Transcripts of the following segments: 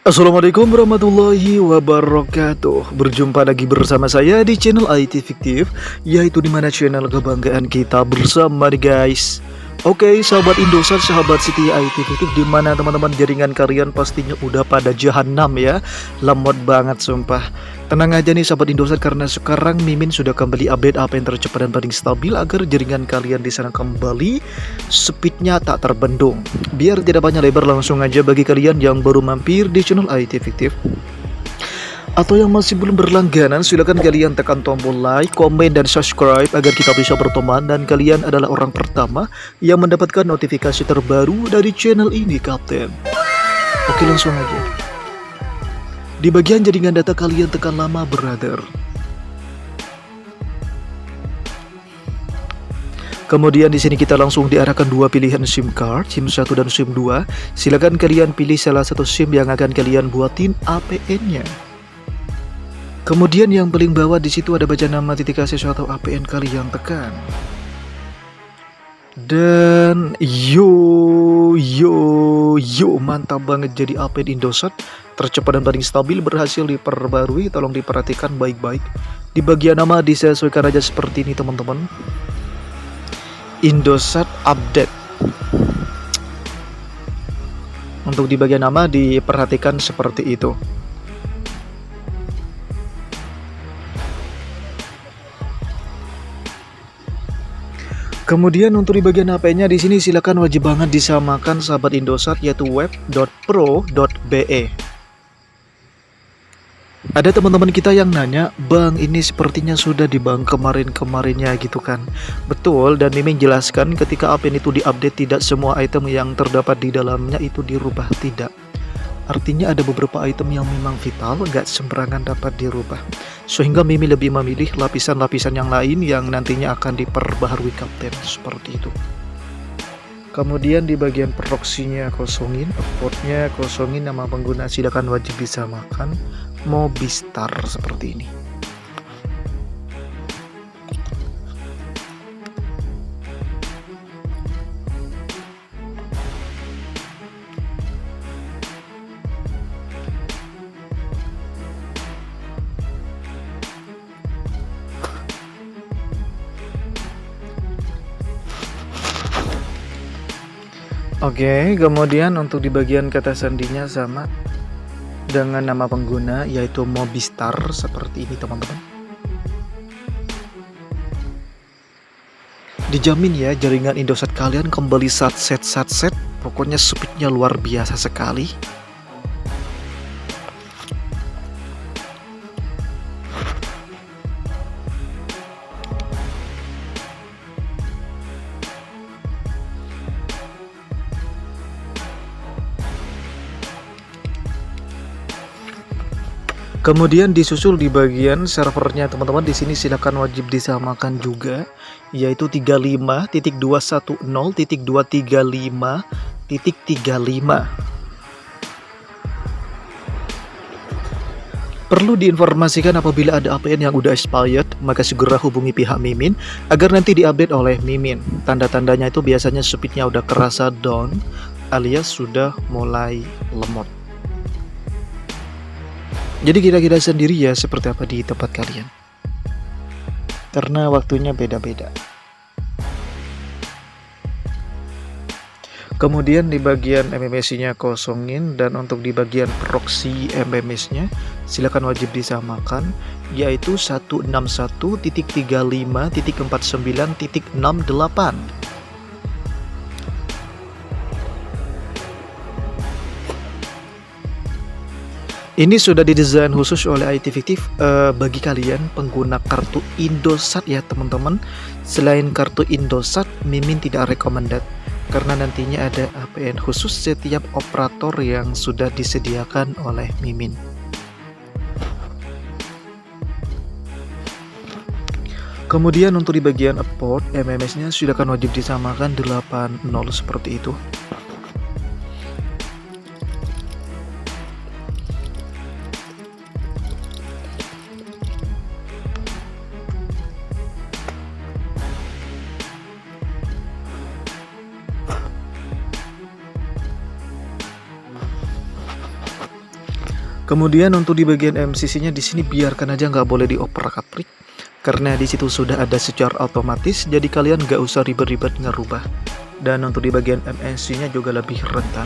Assalamualaikum warahmatullahi wabarakatuh. Berjumpa lagi bersama saya di channel IT Fiktif, yaitu dimana channel kebanggaan kita bersama nih guys. Oke, sahabat Indosat, sahabat Siti IT Fiktif, dimana teman-teman jaringan kalian pastinya udah pada jahanam ya. Lemot banget sumpah. Tenang aja nih sahabat Indosat, karena sekarang Mimin sudah kembali update apa yang tercepat dan paling stabil agar jaringan kalian di sana kembali speednya tak terbendung. Biar tidak banyak lebar, langsung aja bagi kalian yang baru mampir di channel IT Fiktif atau yang masih belum berlangganan, silahkan kalian tekan tombol like, komen, dan subscribe agar kita bisa berteman dan kalian adalah orang pertama yang mendapatkan notifikasi terbaru dari channel ini, Kapten. Oke, langsung aja. Di bagian jaringan data kalian tekan lama, brother. Kemudian di sini kita langsung diarahkan dua pilihan SIM card, SIM 1 dan SIM 2. Silakan kalian pilih salah satu SIM yang akan kalian buatin APN-nya. Kemudian yang paling bawah di situ ada baca nama titik akses atau APN kalian tekan. Dan yo mantap banget, jadi APN Indosat tercepat dan paling stabil berhasil diperbarui. Tolong diperhatikan baik-baik. Di bagian nama disesuaikan aja seperti ini teman-teman. Indosat update. Untuk di bagian nama diperhatikan seperti itu. Kemudian untuk di bagian HP-nya di sini silakan wajib banget disamakan sahabat Indosat, yaitu web.pro.be. Ada teman-teman kita yang nanya, "Bang, ini sepertinya sudah di bang kemarin-kemarinnya gitu kan?" Betul, dan Mimin jelaskan ketika APN itu diupdate tidak semua item yang terdapat di dalamnya itu dirubah, tidak. Artinya ada beberapa item yang memang vital, gak sembarangan dapat dirubah. Sehingga Mimin lebih memilih lapisan-lapisan yang lain yang nantinya akan diperbaharui, Kapten, seperti itu. Kemudian di bagian proxy-nya kosongin, portnya kosongin, nama pengguna silakan wajib disamakan Mobistar seperti ini. Oke, kemudian untuk di bagian kata sandinya sama dengan nama pengguna, yaitu Mobistar seperti ini teman-teman. Dijamin ya, jaringan Indosat kalian kembali satset, pokoknya speednya luar biasa sekali. Kemudian disusul di bagian servernya teman-teman, di sini silakan wajib disamakan juga, yaitu 35.210.235.35. Perlu diinformasikan apabila ada APN yang udah expired, maka segera hubungi pihak Mimin agar nanti diupdate oleh Mimin. Tanda-tandanya itu biasanya speednya udah kerasa down alias sudah mulai lemot. Jadi kira-kira sendiri ya seperti apa di tempat kalian, karena waktunya beda-beda. Kemudian di bagian MMS-nya kosongin, dan untuk di bagian proxy MMS-nya silakan wajib disamakan, yaitu 161.35.49.68. Ini sudah didesain khusus oleh IT Fiktif bagi kalian pengguna kartu Indosat ya teman-teman. Selain kartu Indosat, Mimin tidak recommended karena nantinya ada APN khusus setiap operator yang sudah disediakan oleh Mimin. Kemudian untuk di bagian port MMS-nya silakan wajib disamakan 80 seperti itu. Kemudian untuk di bagian MCC-nya di sini biarkan aja, nggak boleh dioper-atik karena di situ sudah ada secara otomatis, jadi kalian nggak usah ribet-ribet ngerubah. Dan untuk di bagian MNC-nya juga lebih rentan,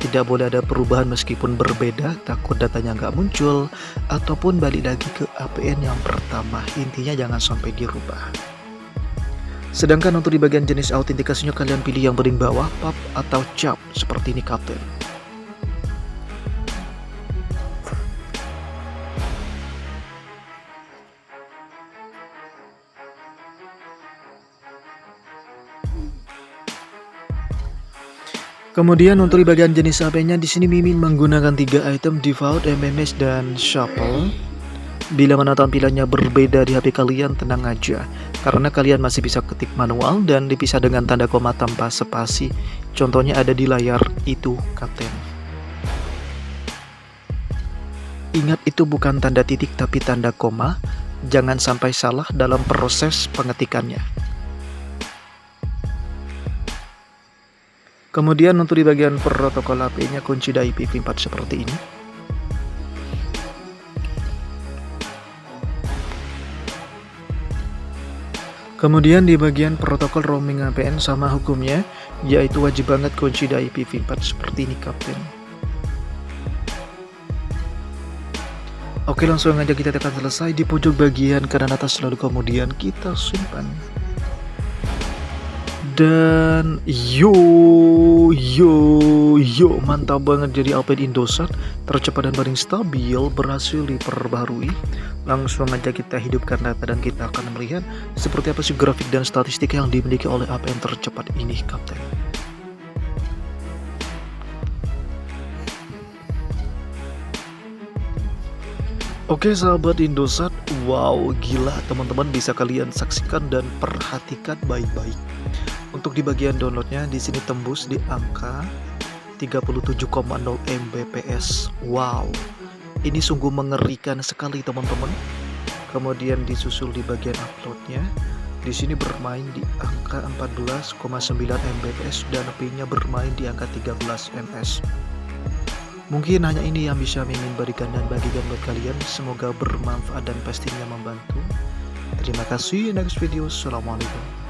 tidak boleh ada perubahan meskipun berbeda, takut datanya nggak muncul ataupun balik lagi ke APN yang pertama. Intinya jangan sampai dirubah. Sedangkan untuk di bagian jenis autentikasinya kalian pilih yang paling bawah, pub atau cap seperti ini Kapten. Kemudian untuk di bagian jenis HP-nya di sini Mimin menggunakan 3 item default, MMS dan shuffle. Bila mana tampilannya berbeda di HP kalian, tenang aja karena kalian masih bisa ketik manual dan dipisah dengan tanda koma tanpa spasi. Contohnya ada di layar itu Kapten. Ingat itu bukan tanda titik tapi tanda koma. Jangan sampai salah dalam proses pengetikannya. Kemudian untuk di bagian protokol HP-nya kunci dari IPv4 seperti ini. Kemudian di bagian protokol roaming APN sama hukumnya, yaitu wajib banget kunci dari IPv4 seperti ini Kapten. Oke, langsung aja kita tekan selesai di pojok bagian kanan atas, lalu kemudian kita simpan. Dan yo mantap banget, jadi Alpine Indosat tercepat dan paling stabil berhasil diperbarui. Langsung aja kita hidupkan data dan kita akan melihat seperti apa sih grafik dan statistik yang dimiliki oleh APN tercepat ini Kapten. Oke sahabat Indosat, wow gila teman-teman, bisa kalian saksikan dan perhatikan baik-baik. Untuk di bagian downloadnya di sini tembus di angka 37,0 Mbps. Wow, ini sungguh mengerikan sekali teman-teman. Kemudian disusul di bagian uploadnya, di sini bermain di angka 14,9 Mbps dan pingnya bermain di angka 13 ms. Mungkin hanya ini yang bisa Mimin berikan dan bagikan buat kalian. Semoga bermanfaat dan pastinya membantu. Terima kasih, next video. Assalamualaikum.